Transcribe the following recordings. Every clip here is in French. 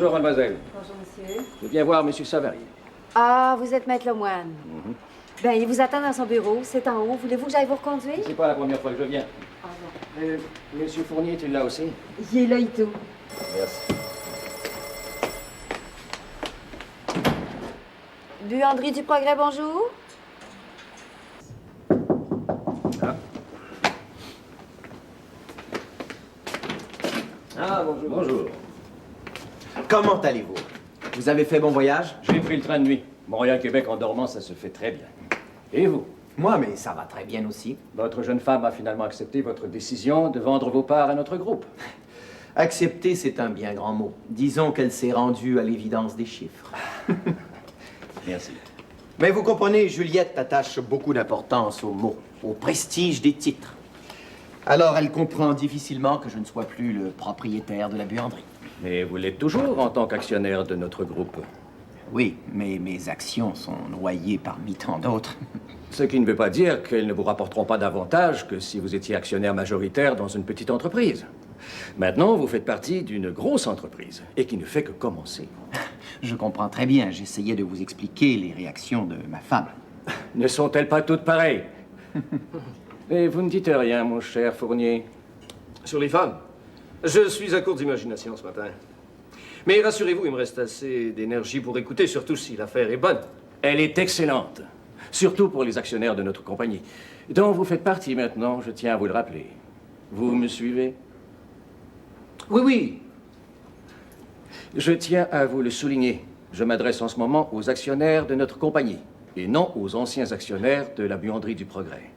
Bonjour, mademoiselle. Bonjour, monsieur. Je viens voir monsieur Savary. Ah, vous êtes maître Lemoine. Ben, il vous attend dans son bureau. C'est en haut. Voulez-vous que j'aille vous reconduire? C'est pas la première fois que je viens. Ah bon. Monsieur Fournier est-il là aussi? Il est là et tout. Merci. Buanderie du Progrès, bonjour. Ah. Ah, bonjour. Bonjour. Comment allez-vous? Vous avez fait bon voyage? J'ai pris le train de nuit. Montréal-Québec en dormant, ça se fait très bien. Et vous? Moi, mais ça va très bien aussi. Votre jeune femme a finalement accepté votre décision de vendre vos parts à notre groupe. Accepter, c'est un bien grand mot. Disons qu'elle s'est rendue à l'évidence des chiffres. Merci. Mais vous comprenez, Juliette attache beaucoup d'importance aux mots, au prestige des titres. Alors, elle comprend difficilement que je ne sois plus le propriétaire de la buanderie. Mais vous l'êtes toujours en tant qu'actionnaire de notre groupe. Oui, mais mes actions sont noyées parmi tant d'autres. Ce qui ne veut pas dire qu'elles ne vous rapporteront pas davantage que si vous étiez actionnaire majoritaire dans une petite entreprise. Maintenant, vous faites partie d'une grosse entreprise et qui ne fait que commencer. Je comprends très bien. J'essayais de vous expliquer les réactions de ma femme. Ne sont-elles pas toutes pareilles? Et vous ne dites rien, mon cher Fournier. Sur les femmes, je suis à court d'imagination ce matin. Mais rassurez-vous, il me reste assez d'énergie pour écouter, surtout si l'affaire est bonne. Elle est excellente, surtout pour les actionnaires de notre compagnie, dont vous faites partie maintenant, je tiens à vous le rappeler. Vous me suivez? Oui, oui. Je tiens à vous le souligner. Je m'adresse en ce moment aux actionnaires de notre compagnie, et non aux anciens actionnaires de la Buanderie du Progrès.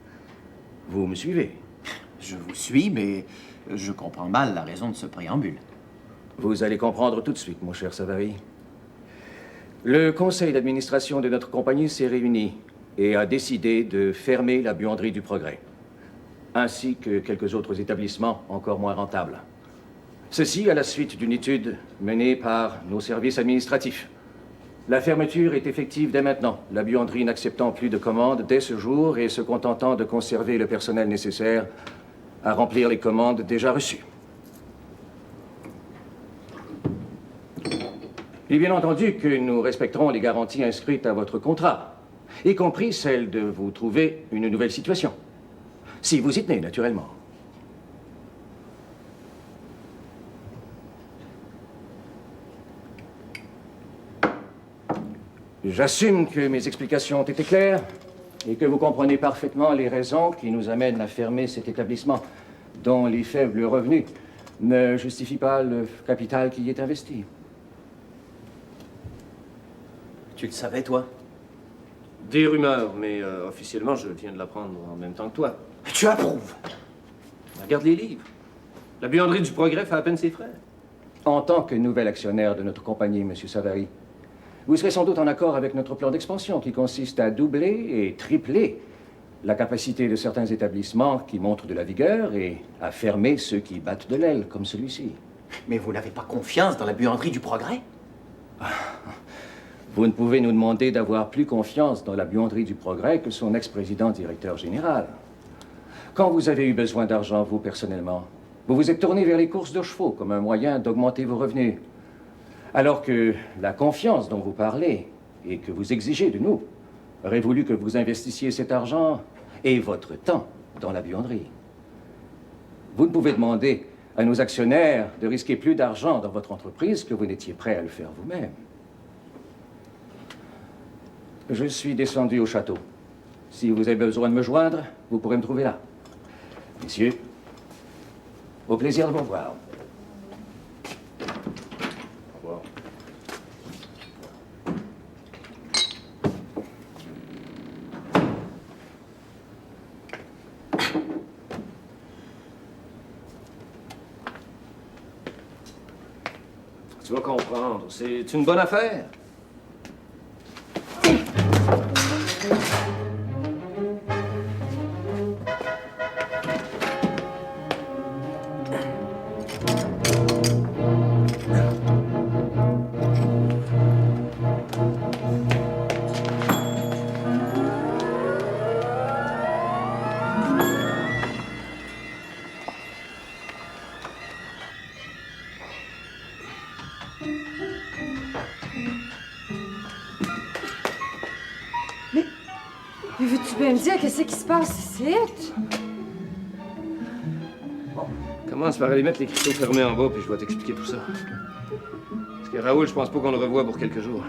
Vous me suivez? Je vous suis, mais je comprends mal la raison de ce préambule. Vous allez comprendre tout de suite, mon cher Savary. Le conseil d'administration de notre compagnie s'est réuni et a décidé de fermer la Buanderie du Progrès, ainsi que quelques autres établissements encore moins rentables. Ceci à la suite d'une étude menée par nos services administratifs. La fermeture est effective dès maintenant, la buanderie n'acceptant plus de commandes dès ce jour et se contentant de conserver le personnel nécessaire à remplir les commandes déjà reçues. Et bien entendu que nous respecterons les garanties inscrites à votre contrat, y compris celle de vous trouver une nouvelle situation. Si vous y tenez, naturellement. J'assume que mes explications ont été claires et que vous comprenez parfaitement les raisons qui nous amènent à fermer cet établissement, dont les faibles revenus ne justifient pas le capital qui y est investi. Tu le savais, toi? Des rumeurs, mais officiellement, je viens de l'apprendre en même temps que toi. Tu approuves? Regarde les livres. La buanderie du Progrès fait à peine ses frais. En tant que nouvel actionnaire de notre compagnie, M. Savary, vous serez sans doute en accord avec notre plan d'expansion qui consiste à doubler et tripler la capacité de certains établissements qui montrent de la vigueur et à fermer ceux qui battent de l'aile, comme celui-ci. Mais vous n'avez pas confiance dans la buanderie du Progrès? Vous ne pouvez nous demander d'avoir plus confiance dans la buanderie du Progrès que son ex-président directeur général. Quand vous avez eu besoin d'argent, vous, personnellement, vous vous êtes tourné vers les courses de chevaux comme un moyen d'augmenter vos revenus. Alors que la confiance dont vous parlez et que vous exigez de nous aurait voulu que vous investissiez cet argent et votre temps dans la buanderie. Vous ne pouvez demander à nos actionnaires de risquer plus d'argent dans votre entreprise que vous n'étiez prêt à le faire vous-même. Je suis descendu au château. Si vous avez besoin de me joindre, vous pourrez me trouver là. Messieurs, au plaisir de vous voir. Au revoir. Tu vas comprendre, c'est une bonne affaire. Mais veux-tu bien me dire qu'est-ce qui se passe ici? Commence par aller mettre les cristaux fermés en bas, puis je vais t'expliquer tout ça. Parce que Raoul, je pense pas qu'on le revoie pour quelques jours.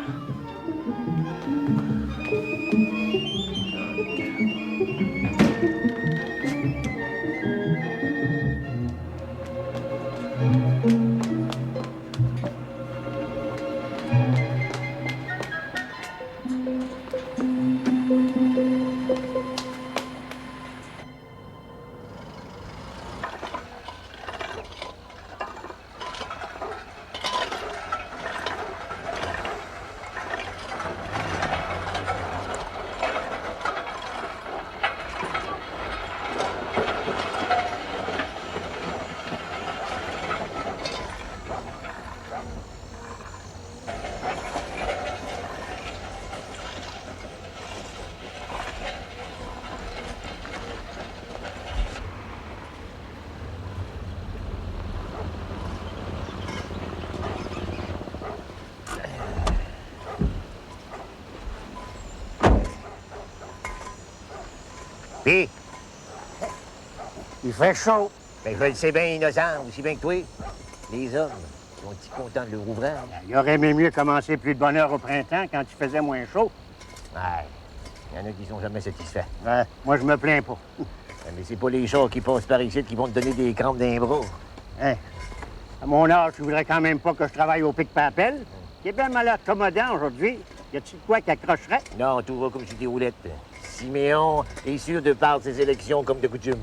Pis, il fait chaud. Ben, je le sais bien, innocent, aussi bien que toi. Les hommes sont-ils contents de leur ouvrage? Il aurait même mieux commencer plus de bonne heure au printemps quand il faisait moins chaud. Ouais, il y en a qui sont jamais satisfaits. Ouais, moi, je me plains pas. Mais c'est pas les chars qui passent par ici qui vont te donner des crampes d'un bras. Hein? À mon âge, tu voudrais quand même pas que je travaille au pic-papel? Qui est bien mal accommodant aujourd'hui. Y a-t-il de quoi qui accrocherait? Non, tout va comme sur des roulettes. Siméon est sûr de perdre ses élections comme de coutume.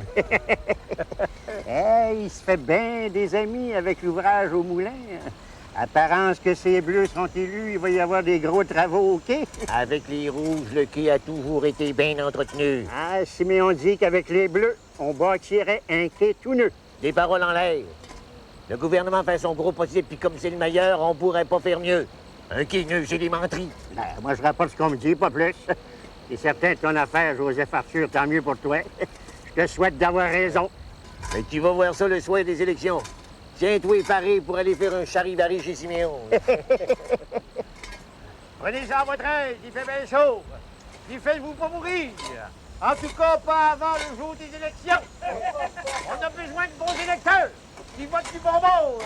Il se fait bien des amis avec l'ouvrage au moulin. Apparence que ces bleus seront élus, il va y avoir des gros travaux au quai. Avec les rouges, le quai a toujours été bien entretenu. Ah, Siméon dit qu'avec les bleus, on bâtirait un quai tout neuf. Des paroles en l'air. Le gouvernement fait son gros possible, puis comme c'est le meilleur, on pourrait pas faire mieux. Un quai neuf, c'est des menteries. Ben, moi, je rapporte ce qu'on me dit, pas plus. C'est certain de ton affaire, Joseph Arthur, tant mieux pour toi. Je te souhaite d'avoir raison. Mais tu vas voir ça le soir des élections. Tiens-toi paré pour aller faire un charivari chez Siméon. Prenez ça à votre aise, il fait bien chaud. Puis faites-vous pas mourir. En tout cas, pas avant le jour des élections. On a besoin de bons électeurs qui votent du bonbon.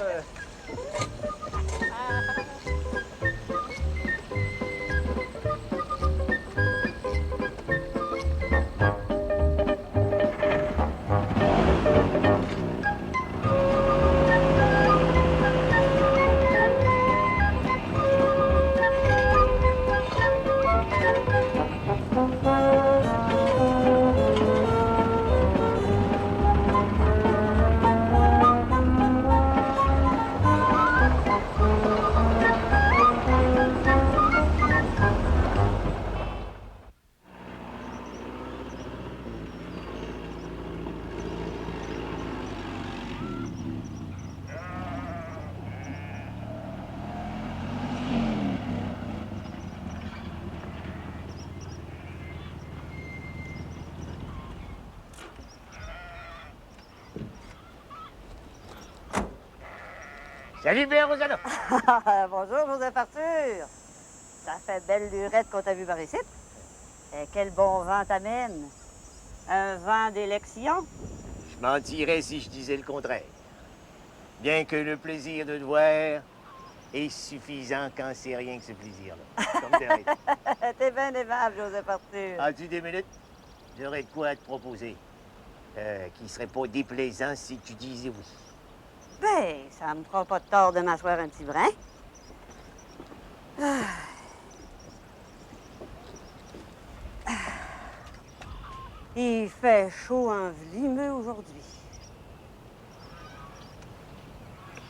Salut, bien, Rosanna. Bonjour, Joseph Arthur. Ça fait belle lurette qu'on t'a vu par ici. Et quel bon vent t'amène. Un vent d'élection. Je mentirais si je disais le contraire. Bien que le plaisir de te voir est suffisant quand c'est rien que ce plaisir-là. Comme t'es T'es bien aimable, Joseph Arthur. As-tu 2 minutes? J'aurais de quoi à te proposer. Qui serait pas déplaisant si tu disais oui. Ben, ça me fera pas de tort de m'asseoir un petit brin. Ah. Il fait chaud en vlimeux aujourd'hui.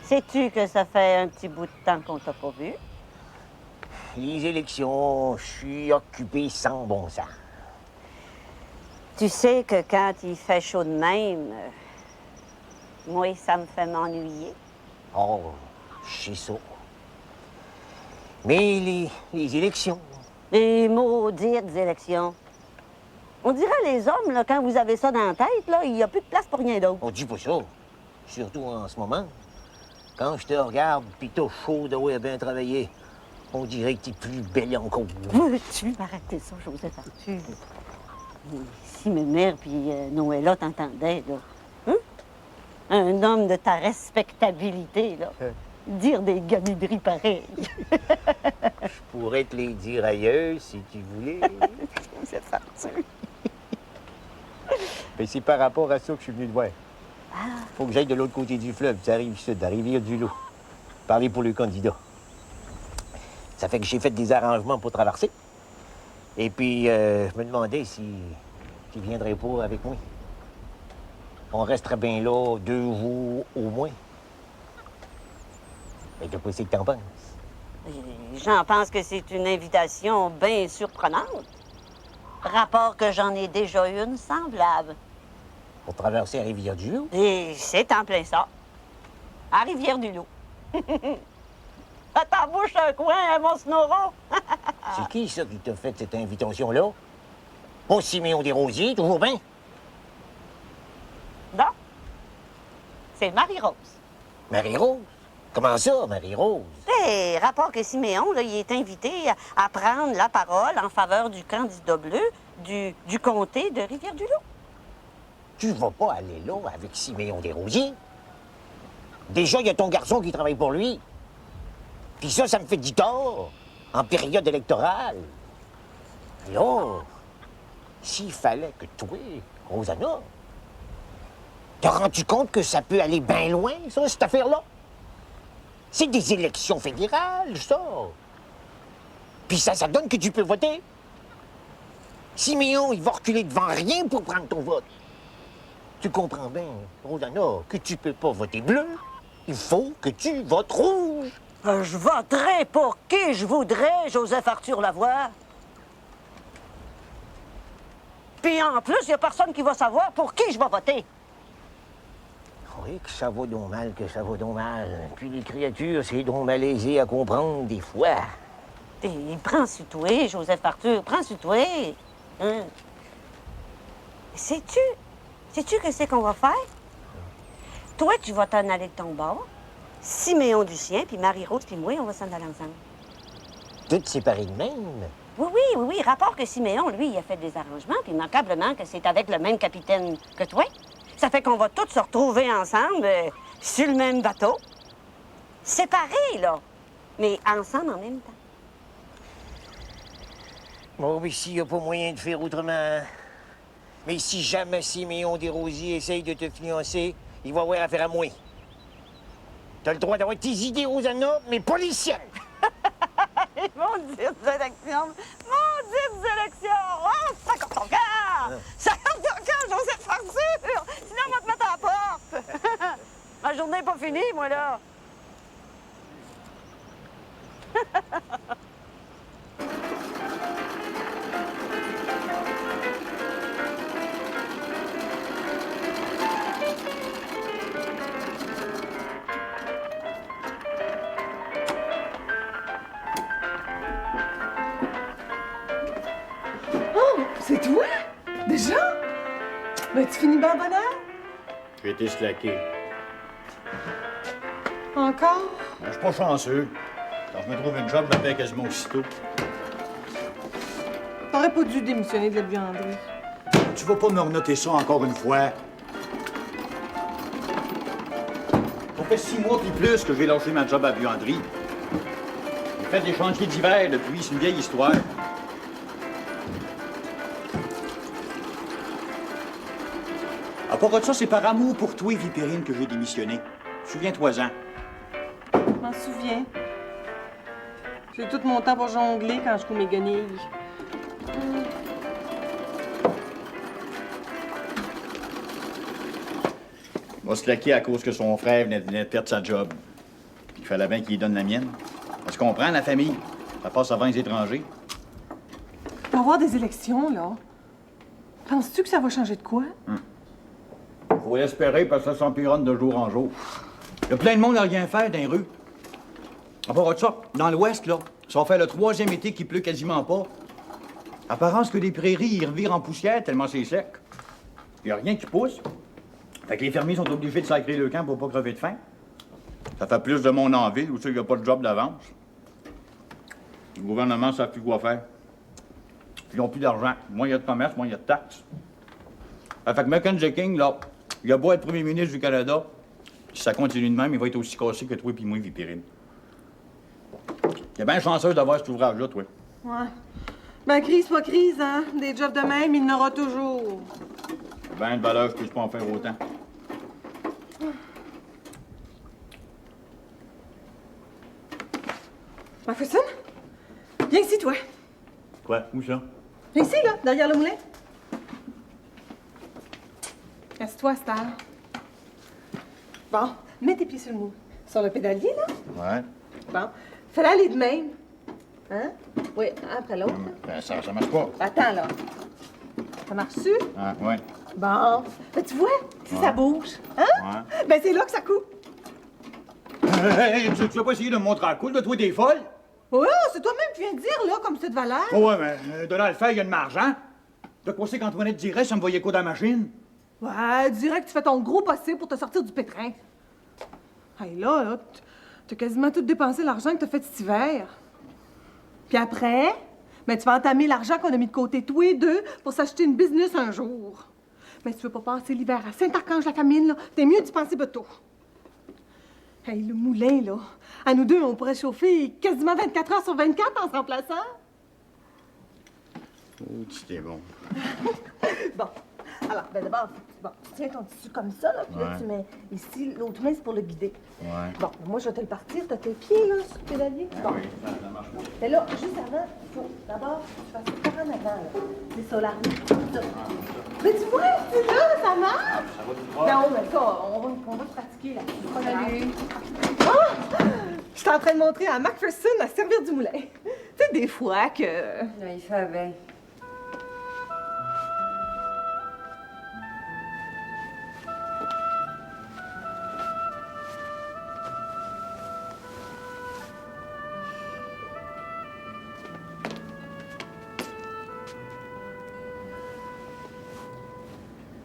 Sais-tu que ça fait un petit bout de temps qu'on t'a pas vu? Les élections, je suis occupé sans bon sens. Tu sais que quand il fait chaud de même, moi, ça me fait m'ennuyer. Oh, je sais ça. Mais les élections... Les maudites élections. On dirait les hommes, là, quand vous avez ça dans la tête, là, il n'y a plus de place pour rien d'autre. On dit pas ça. Surtout en ce moment. Quand je te regarde, puis t'as chaud d'avoir bien travaillé, on dirait que t'es plus belle encore. Veux-tu m'arrêter ça, Joseph Arthur? Si ma mère puis Noëlla t'entendaient, là, hein? Un homme de ta respectabilité, là, dire des gamineries pareilles. Je pourrais te les dire ailleurs si tu voulais. Vous êtes farceux. Mais c'est par rapport à ça que je suis venu te voir. Faut que j'aille de l'autre côté du fleuve, ça arrive sud, à Rivière-du-Loup. Parler pour le candidat. Ça fait que j'ai fait des arrangements pour traverser. Et puis, je me demandais si tu viendrais pas avec moi. On resterait bien là 2 jours au moins. Mais de quoi c'est que t'en penses? J'en pense que c'est une invitation bien surprenante. Rapport que j'en ai déjà une semblable. Pour traverser la Rivière-du-Loup? Et c'est en plein ça. À Rivière-du-Loup. À ta bouche un coin, hein, mon Snoro? C'est qui ça qui t'a fait cette invitation-là? Pas Siméon Desrosiers, toujours bien? Non. C'est Marie-Rose. Marie-Rose? Comment ça, Marie-Rose? Et rapport que Siméon, là, il est invité à prendre la parole en faveur du candidat bleu du comté de Rivière-du-Loup. Tu vas pas aller là avec Siméon Desrosiers? Déjà, il y a ton garçon qui travaille pour lui. Puis ça me fait du tort, en période électorale. Alors, s'il fallait que toi, Rosanna, t'as rendu compte que ça peut aller bien loin, ça, cette affaire-là? C'est des élections fédérales, ça. Puis ça donne que tu peux voter. Siméon, il va reculer devant rien pour prendre ton vote. Tu comprends bien, Rosanna, que tu peux pas voter bleu. Il faut que tu votes rouge. Je voterai pour qui je voudrais, Joseph Arthur Lavoie. Puis en plus, il n'y a personne qui va savoir pour qui je vais voter. Oui, que ça va donc mal, que ça va donc mal. Puis les créatures, c'est donc malaisé à comprendre des fois. Et prends sur toi, Joseph Arthur, prends sur toi. Hein? Sais-tu que c'est qu'on va faire? Toi, tu vas t'en aller de ton bord. Siméon du sien, puis Marie-Rose, puis moi, on va s'en aller ensemble. Toutes séparées de même. Oui. Rapport que Siméon, lui, il a fait des arrangements, puis immanquablement que c'est avec le même capitaine que toi. Ça fait qu'on va tous se retrouver ensemble sur le même bateau. Séparés, là, mais ensemble en même temps. Bon, mais s'il n'y a pas moyen de faire autrement. Mais si jamais Siméon Desrosiers essaye de te fiancer, il va avoir affaire à moi. T'as le droit d'avoir tes idées, Rosanna, mais pas les siennes. Maudites élections! Maudites élections! Oh, ça compte ton cœur! Ça compte ton cœur, Joseph Arthur! Sinon, on va te mettre à la porte! Ma journée n'est pas finie, moi, là! C'est toi? Déjà? Ben, tu finis bien bonne heure? J'ai été slacké. Encore? Je suis pas chanceux. Quand je me trouve une job, je me paie quasiment aussitôt. T'aurais pas dû démissionner de la buanderie. Tu vas pas me renoter ça encore une fois. Ça fait 6 mois puis plus que j'ai lâché ma job à la buanderie. J'ai fait des chantiers d'hiver depuis, c'est une vieille histoire. À part de ça, c'est par amour pour toi, Vipérine, que j'ai démissionné. Souviens-toi-en. Je m'en souviens. J'ai tout mon temps pour jongler quand je couds mes guenilles. Il va se claquer à cause que son frère venait de perdre sa job. Puis il fallait bien qu'il lui donne la mienne. On se comprend, la famille. Ça passe avant les étrangers. Il va y avoir des élections, là. Penses-tu que ça va changer de quoi? Faut espérer parce que ça s'empironne de jour en jour. Il y a plein de monde à rien faire dans les rues. À part de ça, dans l'Ouest, là, ça va faire le 3e été qu'il pleut quasiment pas. Apparence que les prairies y revirent en poussière tellement c'est sec. Il y a rien qui pousse. Fait que les fermiers sont obligés de sacrer le camp pour pas crever de faim. Ça fait plus de monde en ville où il n'y a pas de job d'avance. Le gouvernement ne sait plus quoi faire. Ils n'ont plus d'argent. Moins il y a de commerce, moins il y a de taxes. Fait que Mackenzie King, là, il a beau être premier ministre du Canada, si ça continue de même, il va être aussi cassé que toi et moi, Vipérine. T'es bien chanceuse d'avoir cet ouvrage-là, toi. Ouais. Ben, crise, pas crise, hein? Des jobs de même, il en aura toujours. Ben de valeur, je puisse pas en faire autant. Macpherson? Viens ici, toi. Quoi? Où ça? Viens ici, là, derrière le moulin. Assieds-toi, Star. Bon, mets tes pieds sur le mou. Sur le pédalier, là. Ouais. Bon. Fais-le aller de même. Hein? Oui, un après l'autre. Ben, ça marche pas. Attends, là. Ça marche-tu? Ah, ouais. Bon. Ben, tu vois, si ça bouge, hein? Ouais. Ben, c'est là que ça coupe. Hey, tu vas pas essayer de me montrer à cool de toi, t'es folle? Ouais, c'est toi-même qui viens de dire, là, comme c'est de valeur. Oh, ouais, mais de là à le faire, il y a de marge, hein? De quoi c'est qu'Antoinette dirait si on me voyait quoi dans la machine? Ouais, dirais que tu fais ton gros possible pour te sortir du pétrin. Hey, là, t'as quasiment tout dépensé l'argent que t'as fait cet hiver. Puis après, ben, tu vas entamer l'argent qu'on a mis de côté tous les deux pour s'acheter une business un jour. Mais si tu veux pas passer l'hiver à Saint-Archange-la-Famine, là, t'es mieux d'y penser tôt. Hey, le moulin, là, à nous deux, on pourrait chauffer quasiment 24 heures sur 24 en se remplaçant. Oh, c'était bon. Bon. Alors, ben d'abord, bon, tu tiens ton tissu comme ça, là, puis là, Ouais. tu mets ici l'autre main, c'est pour le guider. Ouais. Bon, moi, je vais te le partir. T'as tes pieds, là, sur le pédalier. Bon. Oui, ça marche pas. Mais là, juste avant, il faut d'abord que tu fasses ça par en avant, là. C'est ça, la roue. Ça. Mais tu vois, c'est là, ça marche! Ça va tout droit? Non, mais ça, on va se pratiquer, là. Salut! Ah! Je suis en train de montrer à Macpherson à servir du moulin. Tu sais, des fois que... Là, il fait bien.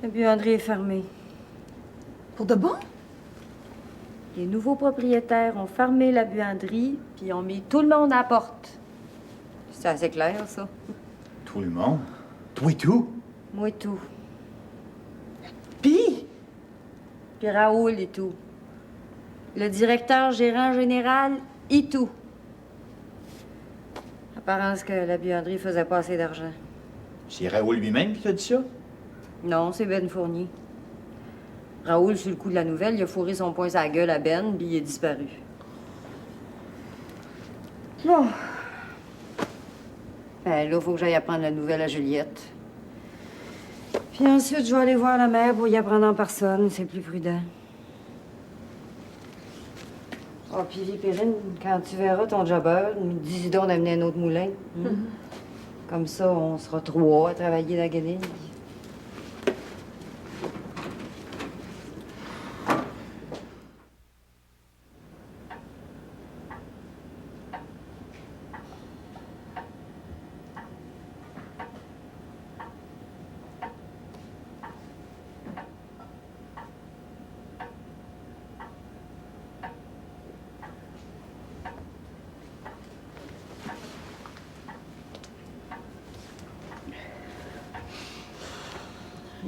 La buanderie est fermée. Pour de bon? Les nouveaux propriétaires ont fermé la buanderie, puis ont mis tout le monde à la porte. C'est assez clair, ça. Tout le monde? Toi et tout? Moi et tout. Puis, Puis Raoul et tout. Le directeur gérant général et tout. Apparence que la buanderie faisait pas assez d'argent. C'est Raoul lui-même qui t'a dit ça? Non, c'est Ben Fournier. Raoul, sur le coup de la nouvelle, il a fourré son poing sur la gueule à Ben, puis il est disparu. Bon. Ben là, faut que j'aille apprendre la nouvelle à Juliette. Puis ensuite, je vais aller voir la mère pour y apprendre en personne. C'est plus prudent. Oh, puis Vipérine, quand tu verras ton jobber, dis-y donc d'amener un autre moulin. Comme ça, on sera trois à travailler dans la guenille.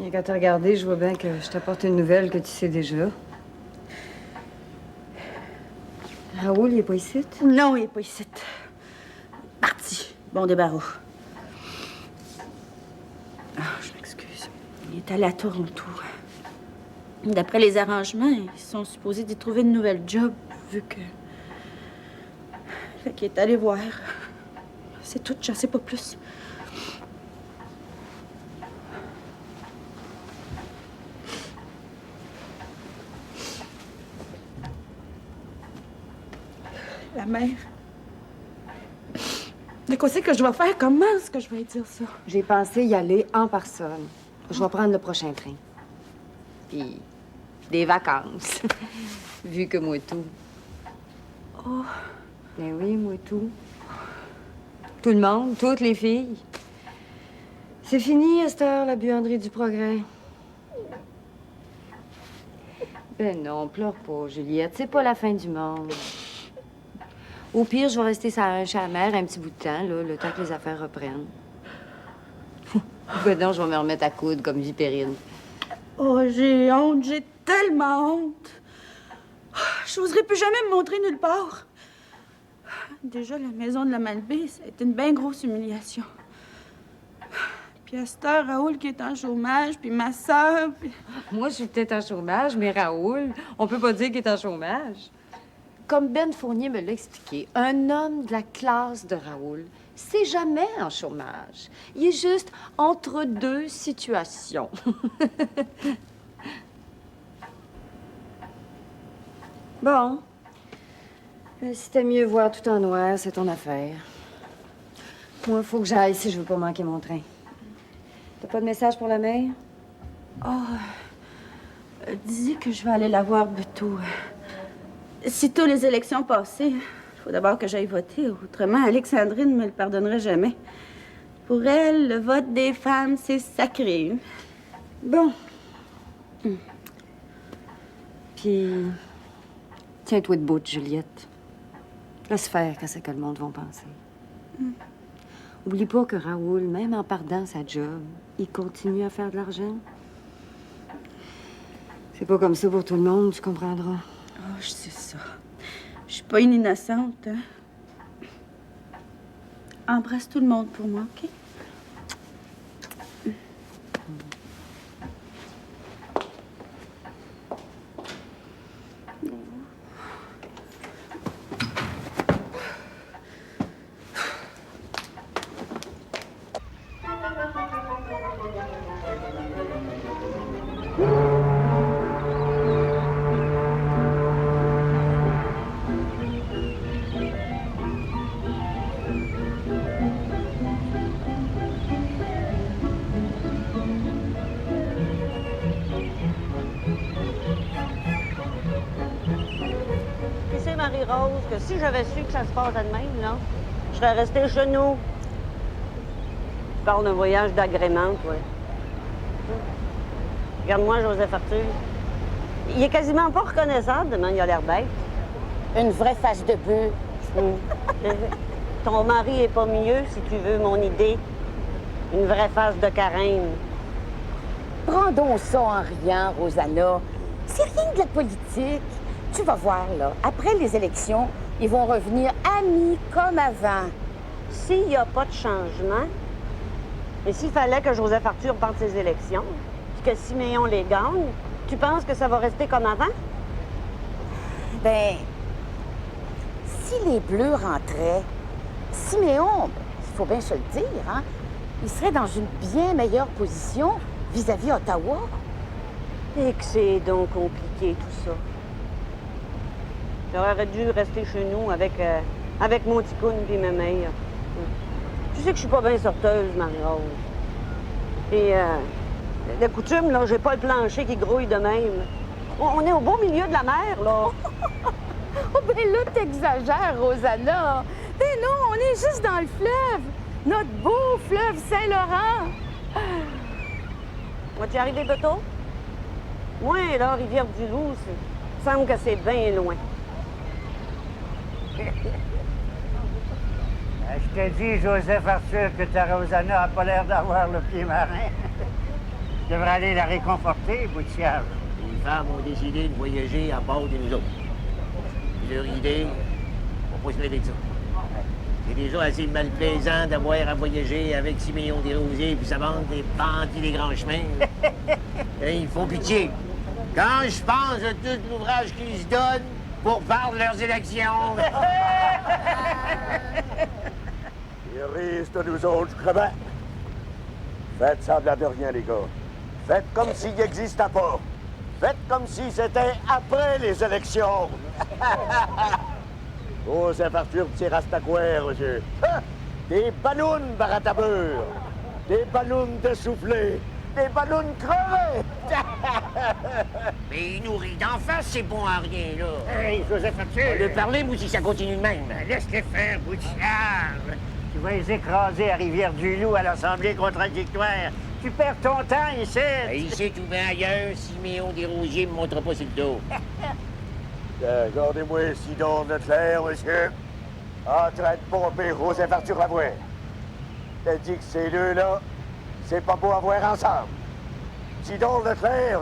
Et quand t'as regardé, je vois bien que je t'apporte une nouvelle que tu sais déjà. Raoul, il est pas ici? Non, il est pas ici. Parti. Bon débarras. Ah, je m'excuse. Il est allé à Toronto. D'après les arrangements, ils sont supposés d'y trouver une nouvelle job, vu que... Fait qu'il est allé voir. C'est tout, j'en sais pas plus. La mère. De quoi c'est que je vais faire? Comment est-ce que je vais dire ça? J'ai pensé y aller en personne. Je vais prendre le prochain train. Puis des vacances. Vu que moi tout. Oh. Ben oui, moi tout. Tout le monde, toutes les filles. C'est fini à cette heure, la buanderie du progrès. Ben non, pleure pas, Juliette. C'est pas la fin du monde. Au pire, je vais rester chez la mère un petit bout de temps, là, le temps que les affaires reprennent. Ben non, je vais me remettre à coudre comme Vipérine. Oh, j'ai honte, j'ai tellement honte. J'oserais plus jamais me montrer nulle part. Déjà, la maison de la Malbaie, ça a été une bien grosse humiliation. Puis à cette heure, Raoul qui est en chômage, puis ma sœur, puis... Moi, je suis peut-être en chômage, mais Raoul, on peut pas dire qu'il est en chômage. Comme Ben Fournier me l'a expliqué, un homme de la classe de Raoul, c'est jamais en chômage. Il est juste entre deux situations. Bon. Si t'aimes mieux voir tout en noir, c'est ton affaire. Moi, il faut que j'aille si je veux pas manquer mon train. T'as pas de message pour la mère? Disais que je vais aller la voir bientôt. Sitôt les élections passées, il faut d'abord que j'aille voter. Autrement, Alexandrine ne me le pardonnerait jamais. Pour elle, le vote des femmes, c'est sacré. Bon. Puis, tiens-toi debout, Juliette. Laisse faire quand c'est que le monde va penser. Oublie pas que Raoul, même en perdant sa job, il continue à faire de l'argent. C'est pas comme ça pour tout le monde, tu comprendras. Oh, je sais ça. Je suis pas une innocente, hein? Embrasse tout le monde pour moi, OK? Marie-Rose, que si j'avais su que ça se passe de même, là, je serais restée chez nous. Tu parles d'un voyage d'agrément, toi. Regarde-moi, Joseph Arthur. Il est quasiment pas reconnaissable, demain, il a l'air bête. Une vraie face de bœuf. Ton mari est pas mieux, si tu veux mon idée. Une vraie face de carême. Prends donc ça en riant, Rosanna. C'est rien de la politique. Tu vas voir, là, après les élections, ils vont revenir amis comme avant. S'il n'y a pas de changement, mais s'il fallait que Joseph Arthur parte ses élections, puis que Siméon les gagne, tu penses que ça va rester comme avant? Ben, si les Bleus rentraient, Siméon, il faut bien se le dire, hein, il serait dans une bien meilleure position vis-à-vis Ottawa. Et que c'est donc compliqué, tout ça. J'aurais dû rester chez nous avec mon ticoune puis ma mère. Tu sais que je suis pas bien sorteuse, Marie-Rose. Et de coutume, là, j'ai pas le plancher qui grouille de même. On est au beau milieu de la mer, là. Oh, ben là, t'exagères, Rosanna. Ben non, on est juste dans le fleuve. Notre beau fleuve Saint-Laurent. Vas-tu arriver bientôt? Moi, là, Rivière-du-Loup, il semble que c'est bien loin. Je te dis, Joseph Arthur, que ta Rosanna n'a pas l'air d'avoir le pied marin. Je devrais aller la réconforter, Boutière. Les femmes ont décidé de voyager à bord de nous autres. Puis leur idée, on peut se mêler de ça. C'est déjà assez malplaisant d'avoir à voyager avec Siméon Desrosiers puis sa bande des bandits des grands chemins. Et ils font pitié. Quand je pense à tout l'ouvrage qu'ils se donnent pour parler de leurs élections. Ils risent de nous autres, je crois bien. Faites semblant de rien, les gars. Faites comme s'il n'existait pas. Faites comme si c'était après les élections. Joseph Arthur tire à Staguerre, monsieur. Des ballons baratabeurs. Des ballons dessoufflés. Des ballons crevés. Mais il nous rit d'en face, c'est bon à rien, là. Hey, Joseph Arthur! On le parler, moi, si ça continue de même. Laisse-les faire, Boutière. Tu vas les écraser à Rivière-du-Loup à l'Assemblée contradictoire. Tu perds ton temps ici. Ici, tout bien ailleurs, Siméon Desrosiers me montre pas sur le dos. Regardez-moi ici dans notre clair, monsieur. En train de pomper Joseph Arthur Lavoie. T'as dit que ces deux-là, c'est pas beau à voir ensemble. Dis donc, Leclerc,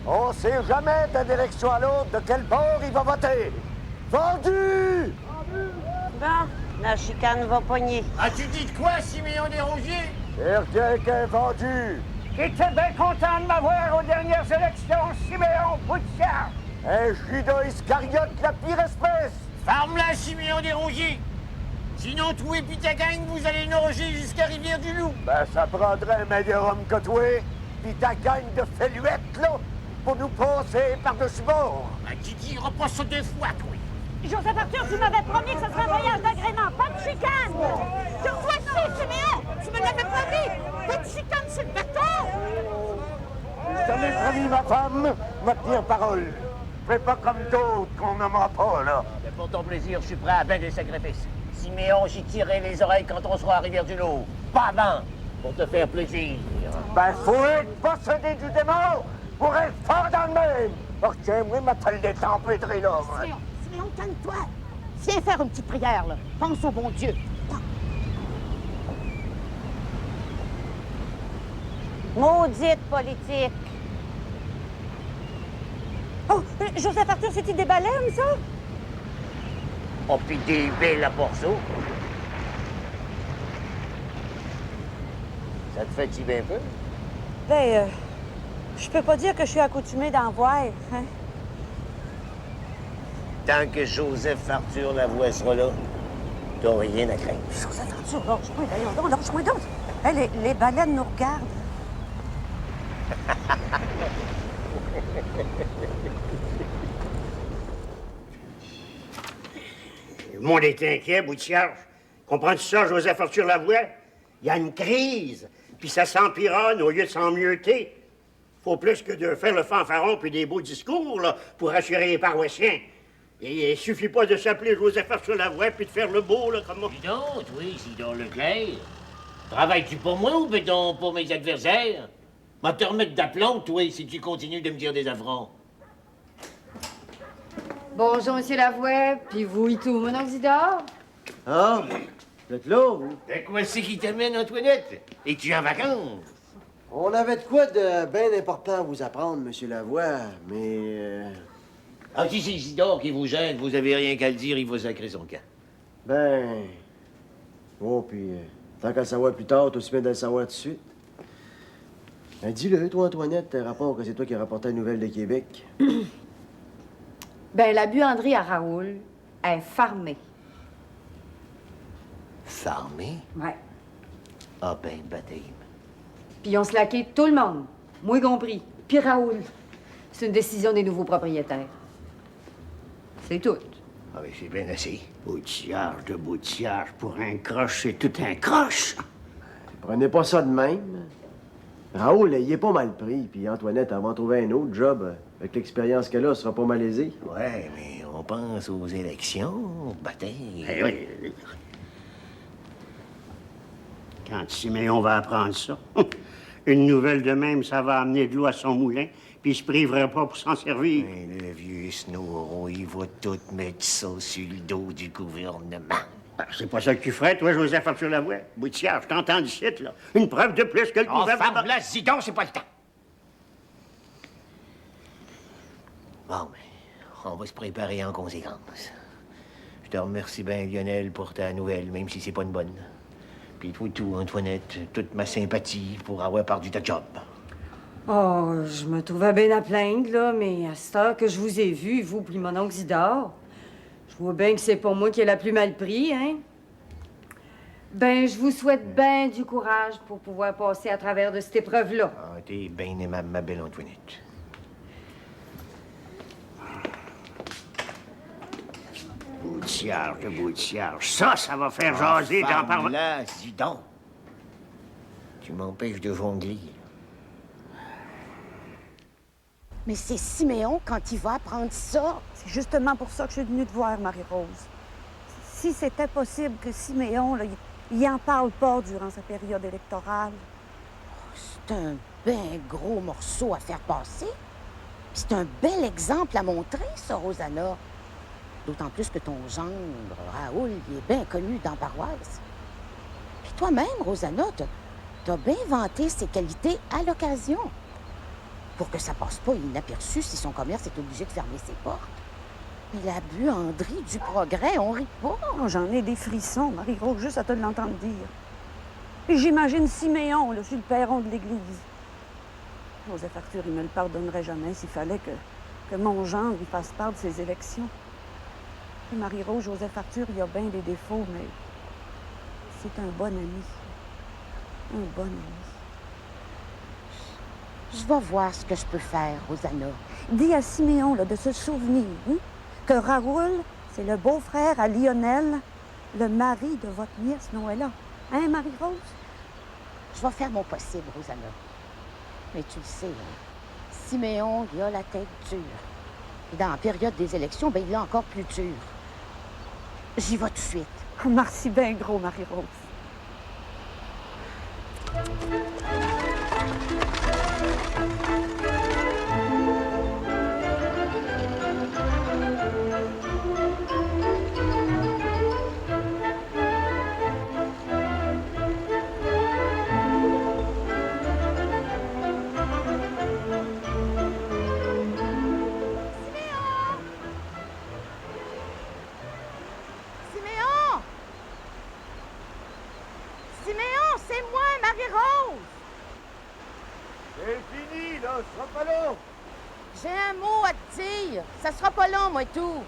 on sait jamais d'une élection à l'autre de quel bord il va voter. Vendu! Bon, la chicane va pogner. As-tu dit de quoi, Siméon Desrosiers? Et rien qu'un vendu. J'étais bien content de m'avoir aux dernières élections, Siméon Boutiard. Un Judas Iscariote, la pire espèce. Ferme-la, Siméon Desrosiers. Sinon, toi et puis ta gang, vous allez nager jusqu'à Rivière-du-Loup. Ben, ça prendrait un meilleur homme que toi, puis ta gang de feluettes, là, pour nous passer par-dessus bord. Ben, qui dira pas ça deux fois, toi? Joseph Arthur, tu m'avais promis que ce serait un voyage d'agrément, pas de chicane! Sur toi aussi, Siméon! Tu me l'avais promis! Pas de chicane sur le bateau! Je t'en ai promis, ma femme, ma tenir parole. Fais pas comme d'autres qu'on nommera pas, là. Mais pour ton plaisir, je suis prêt à bien des sacrifices. Siméon, j'y tirerai les oreilles quand on sera à Rivière-du-Loup. Pas avant, pour te faire plaisir. Ben, faut être possédé du démon pour être fort dans le même. Oh, tiens, moi, ma telle détempédrée, là. Siméon, calme-toi! Viens faire une petite prière, là. Pense au bon Dieu. Maudite politique. Oh, Joseph Arthur, c'est-tu des baleines, ça? Oh, pis des belles à Porceau. Ça te fatigue un peu? Ben, je peux pas dire que je suis accoutumée d'en voir, hein? Tant que Joseph Arthur Lavoie sera là, t'as rien à craindre. Joseph Arthur, lâche-moi, voyons donc, lâche-moi donc! Hey, les baleines nous regardent. Le monde est inquiet, Boutiard. Comprends-tu ça, Joseph Arthur Lavoie? Il y a une crise, puis ça s'empironne au lieu de s'emmieter. Faut plus que de faire le fanfaron puis des beaux discours, là, pour rassurer les paroissiens. Et il suffit pas de s'appeler Joseph Arthur Lavoie puis de faire le beau, là, comme moi. Dis donc, oui, Isidore Leclerc. Travailles-tu pour moi ou donc pour mes adversaires? Va te remettre d'aplomb, toi, si tu continues de me dire des affronts. Bonjour, Monsieur Lavoie. Puis vous et tout, mon Isidore? Ah, vous êtes là, vous? De quoi c'est qui t'amène, Antoinette? Et tu es en vacances? On avait de quoi de bien important à vous apprendre, Monsieur Lavoie, mais... Ah, si c'est Isidore qui vous gêne, vous avez rien qu'à le dire, il va sacrer son camp. Ben... Oh, puis tant qu'à le savoir plus tard, t'as aussi bien de le savoir tout de suite. Ben, dis-le, toi, Antoinette, rapport que c'est toi qui as rapporté la nouvelle de Québec. Ben, la buanderie à Raoul est fermée. Farmé? Ouais. Ah ben, baptême. Puis ils ont slacké tout le monde, moi y compris. Puis Raoul. C'est une décision des nouveaux propriétaires. C'est tout. Ah ben, c'est bien assez. Boutillage de boutillage pour un croche, c'est tout un croche. Prenez pas ça de même. Raoul, il est pas mal pris, puis Antoinette, elle va trouver un autre job. Avec l'expérience qu'elle a, elle sera pas malaisée. Ouais, mais on pense aux élections, baptême. Eh oui. Quand Siméon va apprendre ça, une nouvelle de même, ça va amener de l'eau à son moulin, puis il se privera pas pour s'en servir. Mais le vieux Snow, il va tout mettre ça sur le dos du gouvernement. Ah, c'est pas ça que tu ferais, toi, Joseph Arthur Lavoie? Boutiard, je t'entends du site, là. Une preuve de plus que le gouvernement... Enfin, là, Zidon, c'est pas le temps. Bon, mais on va se préparer en conséquence. Je te remercie bien, Lionel, pour ta nouvelle, même si c'est pas une bonne. Puis toi tout, Antoinette, toute ma sympathie pour avoir perdu ta job. Oh, je me trouvais bien à plaindre, là, mais à cette heure que je vous ai vu, vous puis mon oncle Isidore, je vois bien que c'est pas moi qui ai la plus mal pris, hein? Ben, je vous souhaite bien du courage pour pouvoir passer à travers de cette épreuve-là. Ah, t'es bien aimable, ma belle Antoinette. Boutiard de boutiard, ça va faire jaser dans par... Là, Zidon. Tu m'empêches de jongler. Mais c'est Siméon quand il va apprendre ça. C'est justement pour ça que je suis venue te voir, Marie-Rose. Si c'était possible que Siméon, là, il en parle pas durant sa période électorale. C'est un bien gros morceau à faire passer. Puis c'est un bel exemple à montrer, ça, Rosanna. D'autant plus que ton gendre, Raoul, il est bien connu dans la paroisse. Puis toi-même, Rosanna, T'as bien vanté ses qualités à l'occasion. Pour que ça passe pas inaperçu si son commerce est obligé de fermer ses portes. Mais la buanderie du Progrès, on rit pas. Oh, j'en ai des frissons, Marie-Rose, juste à te l'entendre dire. Puis j'imagine Siméon, là, sur le perron de l'église. Joseph Arthur, il me le pardonnerait jamais s'il fallait que mon gendre lui fasse part de ses élections. Puis Marie-Rose, Joseph Arthur, il a bien des défauts, mais c'est un bon ami. Un bon ami. Je vais voir ce que je peux faire, Rosanna. Dis à Siméon là, de se souvenir que Raoul, c'est le beau-frère à Lionel, le mari de votre nièce Noëlla. Hein, Marie-Rose? Je vais faire mon possible, Rosanna. Mais tu le sais, hein, Siméon, il a la tête dure. Et dans la période des élections, ben, il l'a encore plus dure. J'y vais tout de suite. Oh, merci bien gros, Marie-Rose. J'ai un mot à te dire. Ça sera pas long, moi, tout.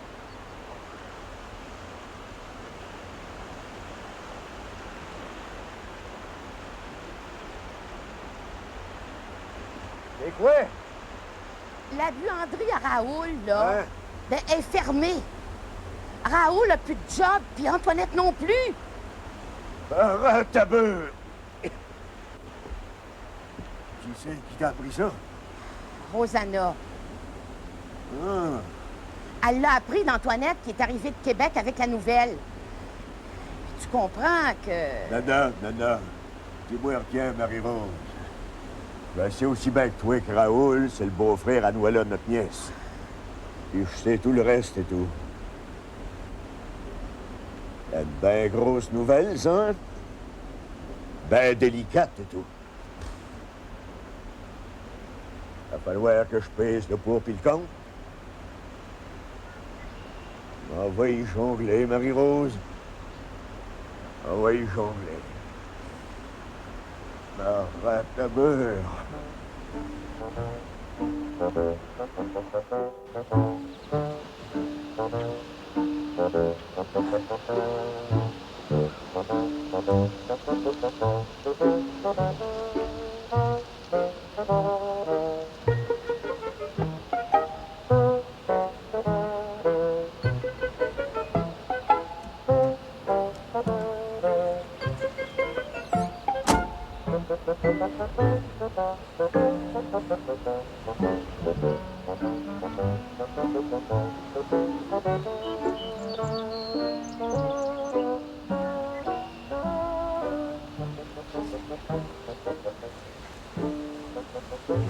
C'est quoi? La buanderie à Raoul, là, Hein? ben, est fermée. Raoul a plus de job, puis Antoinette non plus. Arrête ta beurre! Qui c'est qui t'a appris ça? Rosanna. Ah. Elle l'a appris d'Antoinette qui est arrivée de Québec avec la nouvelle. Puis tu comprends que... Non. Dis-moi rien, Marie-Rose. Ben, c'est aussi bien que toi que Raoul, c'est le beau-frère à Noëlla de notre nièce. Et je sais tout le reste et tout. Une ben grosse nouvelle, ça. Ben délicate et tout. Il va falloir que je pèse le pour puis le contre. On va y jongler, Marie-Rose. On va y jongler. Arrête ta beurre.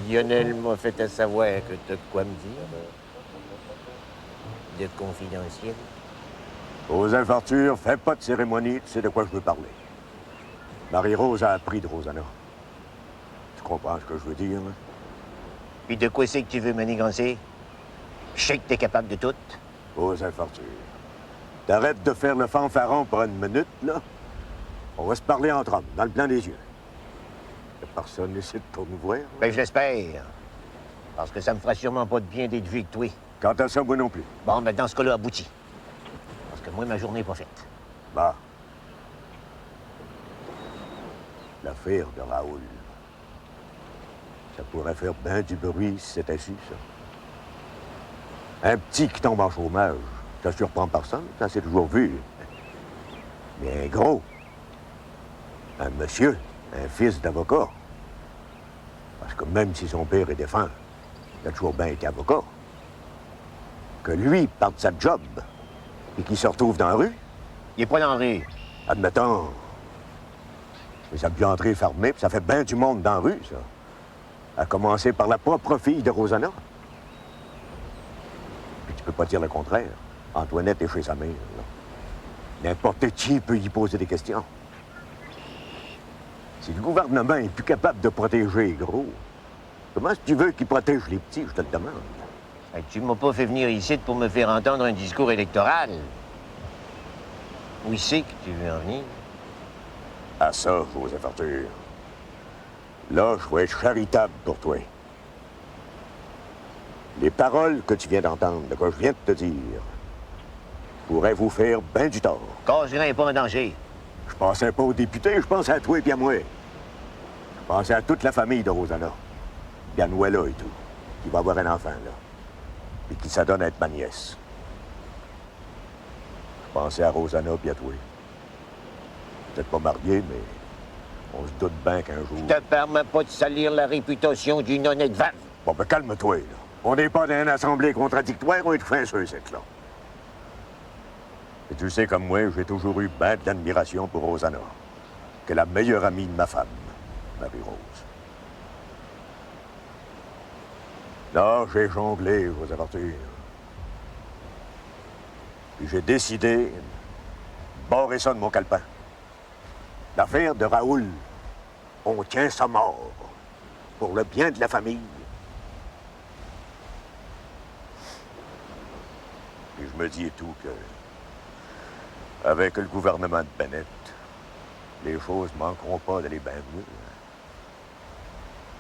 Lionel m'a fait à savoir que t'as de quoi me dire. De confidentiel. Joseph Arthur, fais pas de cérémonie, tu sais de quoi je veux parler. Marie-Rose a appris de Rosanna. Tu comprends ce que je veux dire, hein? Puis de quoi c'est que tu veux manigancer? Je sais que t'es capable de tout. Joseph Arthur, t'arrêtes de faire le fanfaron pour une minute, là. On va se parler entre hommes, dans le blanc des yeux. Y'a personne ici pour nous voir. Ben, je l'espère. Parce que ça me fera sûrement pas de bien d'être vu avec toi. Quant à ça, moi non plus. Bon, mais dans ce cas-là, abouti. Parce que moi, ma journée n'est pas faite. Bah. L'affaire de Raoul. Ça pourrait faire bien du bruit si c'était su, ça. Un petit qui tombe en chômage, ça surprend personne, ça s'est toujours vu. Mais un gros, un monsieur, un fils d'avocat. Parce que même si son père est défunt, il a toujours bien été avocat. Que lui parte sa job et qu'il se retrouve dans la rue. Il est pas dans la rue. Admettons. Mais ça peut entrer fermé, puis ça fait bien du monde dans la rue, ça. À commencer par la propre fille de Rosanna. Puis tu peux pas dire le contraire. Antoinette est chez sa mère, là. N'importe qui peut y poser des questions. Si le gouvernement est plus capable de protéger les gros, comment est-ce que tu veux qu'il protège les petits, je te le demande? Hey, tu m'as pas fait venir ici pour me faire entendre un discours électoral. Où c'est que tu veux en venir? À ça, Joseph Arthur. Là, je vais être charitable pour toi. Les paroles que tu viens d'entendre, que je viens de te dire, pourraient vous faire bien du tort. Casgrain n'est pas en danger. Je pensais pas aux députés, je pensais à toi et puis à moi. Je pensais à toute la famille de Rosanna. Puis à Noëlla et tout, qui va avoir un enfant, là. Et qui s'adonne à être ma nièce. Je pensais à Rosanna puis à toi. Peut-être pas marié, mais on se doute bien qu'un jour... Je te permets pas de salir la réputation d'une honnête veuve. Bon, ben calme-toi, là. On n'est pas dans une assemblée contradictoire, on est tout fin sur cette là. Et tu sais, comme moi, j'ai toujours eu ben de l'admiration pour Rosanna, qui est la meilleure amie de ma femme, Marie-Rose. Là, j'ai jonglé, Joseph Arthur. Puis j'ai décidé de barrer ça de mon calepin. L'affaire de Raoul, on tient sa mort pour le bien de la famille. Et je me dis et tout que, avec le gouvernement de Bennett, les choses manqueront pas d'aller bien mieux.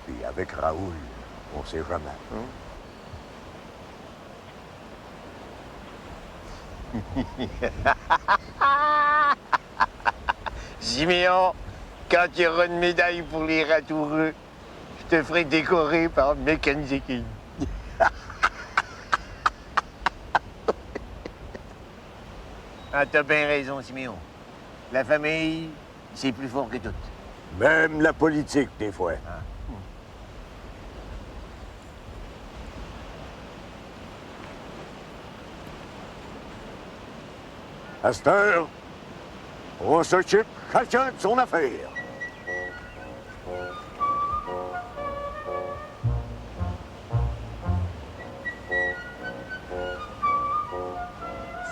Puis avec Raoul, on sait jamais. Siméon, quand il y aura une médaille pour les ratoureux, je te ferai décorer par Mackenzie King. Ah, t'as bien raison, Siméon. La famille, c'est plus fort que tout. Même la politique, des fois. Ah. À cette heure, on s'occupe chacun de son affaire.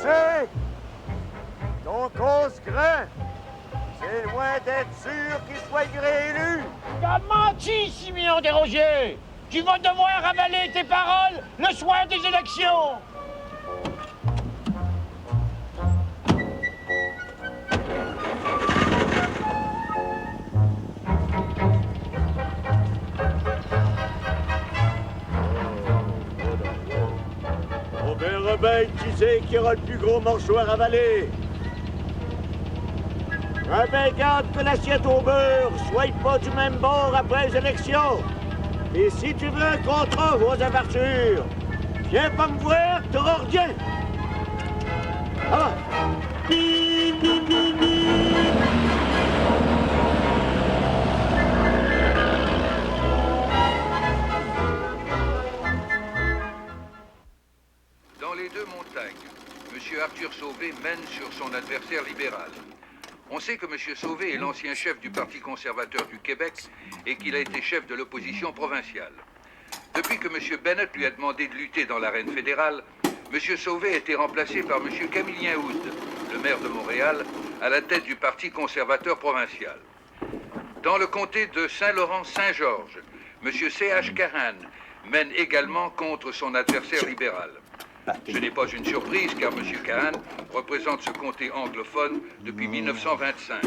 C'est ton Casgrain. C'est loin d'être sûr qu'il soit réélu. T'as menti, Siméon Desrosiers! Tu vas devoir avaler tes paroles le soir des élections! On verra bien qui c'est qui aura le plus gros morceau à ravaler. Un ben garde que l'assiette au beurre soit pas du même bord après les élections. Et si tu veux un contrat, Joseph Arthur, viens pas me voir, t'auras rien. Ah! Dans les deux montagnes, M. Arthur Sauvé mène sur son adversaire libéral. On sait que M. Sauvé est l'ancien chef du Parti conservateur du Québec et qu'il a été chef de l'opposition provinciale. Depuis que M. Bennett lui a demandé de lutter dans l'arène fédérale, M. Sauvé a été remplacé par M. Camillien Hood, le maire de Montréal, à la tête du Parti conservateur provincial. Dans le comté de Saint-Laurent-Saint-Georges, M. C.H. Cahan mène également contre son adversaire libéral. Ce n'est pas une surprise car M. Cahan représente ce comté anglophone depuis 1925.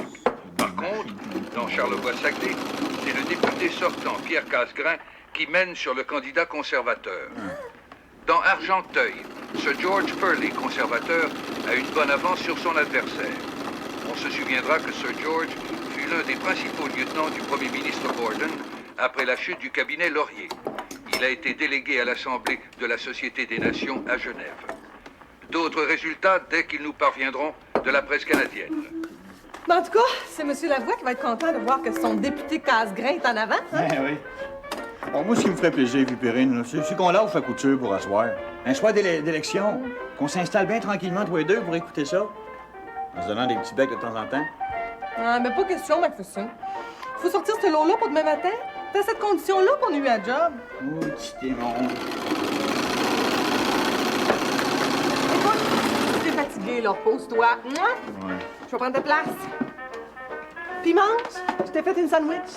Par contre, dans Charlevoix-Saguenay, c'est le député sortant, Pierre Casgrain, qui mène sur le candidat conservateur. Dans Argenteuil, Sir George Purley, conservateur, a une bonne avance sur son adversaire. On se souviendra que Sir George fut l'un des principaux lieutenants du Premier ministre Borden après la chute du cabinet Laurier. Il a été délégué à l'Assemblée de la Société des Nations à Genève. D'autres résultats dès qu'ils nous parviendront de la presse canadienne. En tout cas, c'est M. Lavoie qui va être content de voir que son député Casgrain est en avant. Hein? Ben oui. Bon, moi, ce qui me ferait plaisir, Pépérine, c'est qu'on lâche la couture pour asseoir. Un soir d'élection, qu'on s'installe bien tranquillement, tous les deux, pour écouter ça. En se donnant des petits becs de temps en temps. Ah, mais pas question, McPherson. Faut sortir ce lot-là pour demain matin. C'est à cette condition-là qu'on a eu un job. Oh, petit démon. Écoute, si t'es fatigué, là, repose-toi. Ouais. Je vais prendre ta place. Clémence, je t'ai fait une sandwich.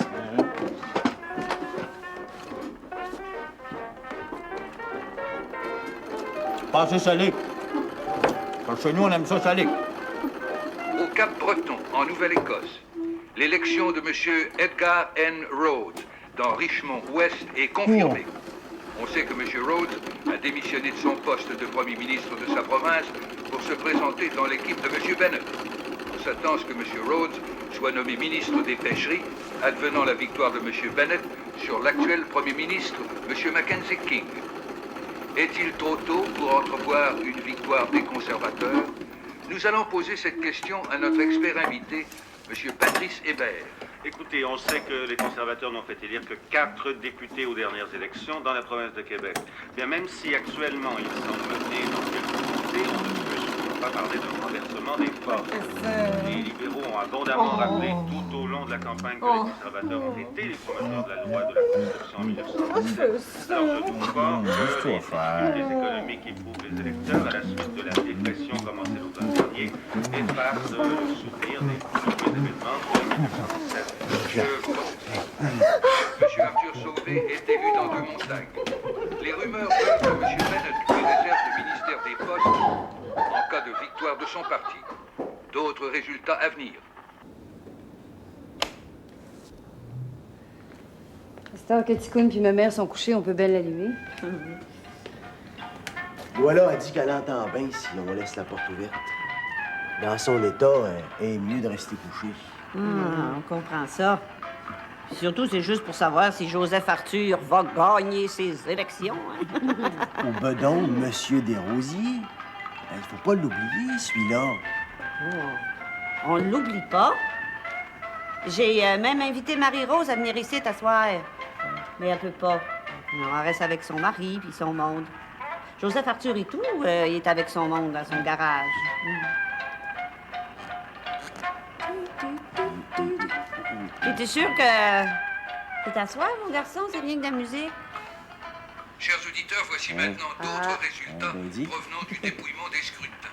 Pas assez salé. Parce que chez nous, on aime ça salé. Au Cap-Breton, en Nouvelle-Écosse, l'élection de M. Edgar N. Rhodes dans Richmond-Ouest est confirmée. On sait que M. Rhodes a démissionné de son poste de Premier ministre de sa province pour se présenter dans l'équipe de M. Bennett. On s'attend à ce que M. Rhodes soit nommé ministre des Pêcheries, advenant la victoire de M. Bennett sur l'actuel Premier ministre, M. Mackenzie King. Est-il trop tôt pour entrevoir une victoire des conservateurs? Nous allons poser cette question à notre expert invité, M. Patrice Hébert. Écoutez, on sait que les conservateurs n'ont fait élire que 4 députés aux dernières élections dans la province de Québec. Bien, même si actuellement ils sont menés dans quelques comtés, on ne peut surtout pas parler d'un renversement des forces. Les libéraux ont abondamment rappelé tout au long de la campagne que les conservateurs ont été les promoteurs de la loi de la Constitution en 1917. Alors je doute fort que les difficultés économiques éprouvent les électeurs à la suite de la dépression commencée l'automne dernier et fassent le souvenir des heureux événements de 1917. M. Arthur Sauvé est élu dans Deux-Montagnes. Les rumeurs veulent que M. Bennett lui réserve le ministère des Postes en cas de victoire de son parti. D'autres résultats à venir. À cette heure que Ticoune puis ma mère sont couchés, on peut bien l'allumer. Voilà a dit qu'elle entend bien si on laisse la porte ouverte. Dans son état, elle est mieux de rester couchée. On comprend ça. Surtout, c'est juste pour savoir si Joseph Arthur va gagner ses élections. Hein? Au bedon, Monsieur Desrosiers. Il faut pas l'oublier, celui-là. On l'oublie pas. J'ai même invité Marie-Rose à venir ici t'asseoir. Mais elle peut pas. Non, elle reste avec son mari puis son monde. Joseph Arthur et tout, il est avec son monde dans son garage. T'es sûr que tu t'assois, mon garçon? C'est rien que de la musique? Chers auditeurs, voici maintenant d'autres résultats provenant du dépouillement des scrutins.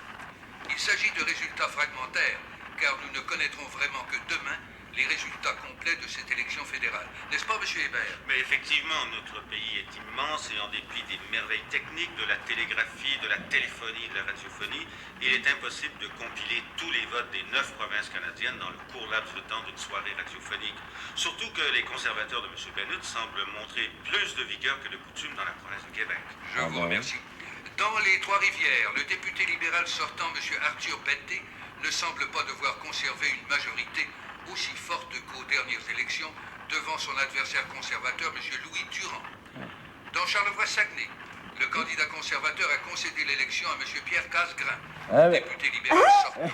Il s'agit de résultats fragmentaires, car nous ne connaîtrons vraiment que demain les résultats complets de cette élection fédérale. N'est-ce pas, M. Hébert? Mais effectivement, notre pays est immense et en dépit des merveilles techniques de la télégraphie, de la téléphonie, de la radiophonie, il est impossible de compiler tous les votes des 9 provinces canadiennes dans le court laps de temps d'une soirée radiophonique. Surtout que les conservateurs de M. Bennett semblent montrer plus de vigueur que de coutume dans la province de Québec. Je vous remercie. Dans les Trois-Rivières, le député libéral sortant, M. Arthur Betté, ne semble pas devoir conserver une majorité aussi forte qu'aux dernières élections devant son adversaire conservateur, M. Louis Durand. Dans Charlevoix-Saguenay, le candidat conservateur a concédé l'élection à M. Pierre Casgrain, député libéral sortant.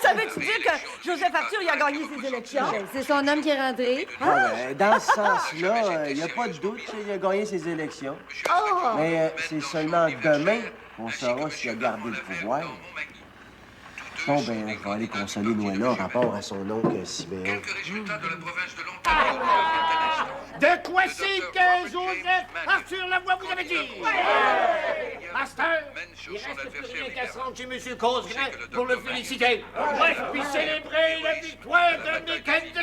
Ça veut-tu dire que Joseph Arthur il a gagné ses élections? C'est son homme qui est rentré. Dans ce sens-là, il n'y a pas de doute qu'il a gagné ses élections. Mais c'est seulement demain qu'on saura s'il a gardé le pouvoir. Bon, ben, on va aller consoler Noëlla en rapport à son oncle Siméon. Quelques résultats de la province de l'Ontario reviennent à l'instant. De quoi c'est que Joseph Arthur Lavoie vous avait dit? Master, il reste plus rien qu'à se rendre chez M. Casgrain pour le féliciter. Ouais, puis célébrer la victoire de Mackenzie.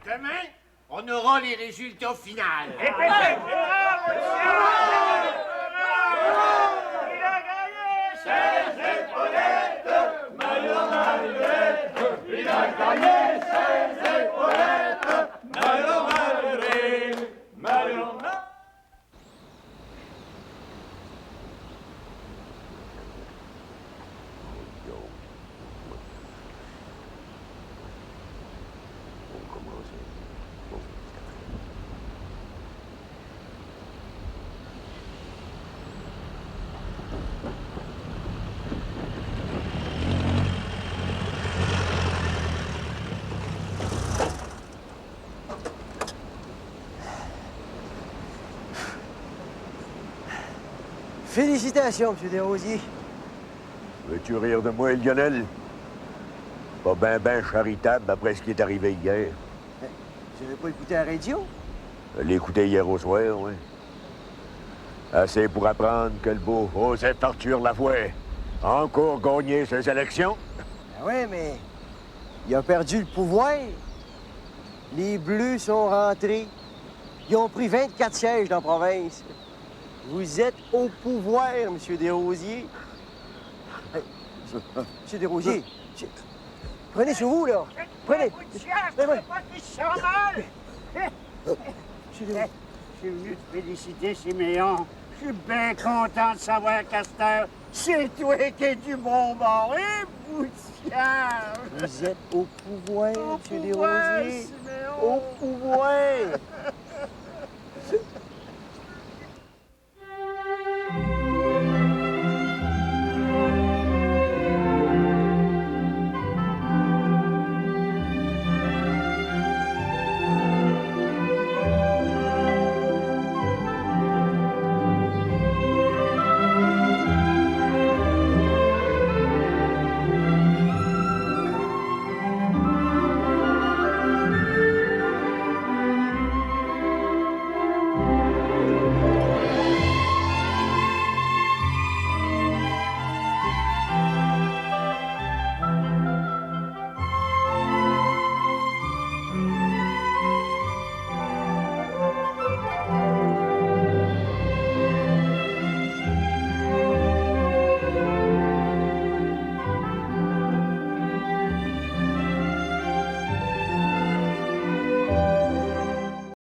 Demain, on aura les résultats finaux. Il a gagné ses épaulettes, Félicitations, M. Desrosiers. Veux-tu rire de moi, Lionel? Pas ben charitable après ce qui est arrivé hier. Tu n'avais pas écouté la radio? Je l'ai écouté hier au soir, oui. Assez pour apprendre que le beau Joseph Arthur Lavoie a encore gagné ses élections. Ah ouais, mais Il a perdu le pouvoir. Les Bleus sont rentrés. Ils ont pris 24 sièges dans la province. Vous êtes au pouvoir, M. Desrosiers. Hey, M. Desrosiers, prenez sur vous, là. Prenez. Je suis venu te féliciter, Siméon. Je suis bien content de savoir, Castor, c'est toi qui es du bon bord. Et Boutière! Vous êtes au pouvoir, M. Desrosiers. Au pouvoir!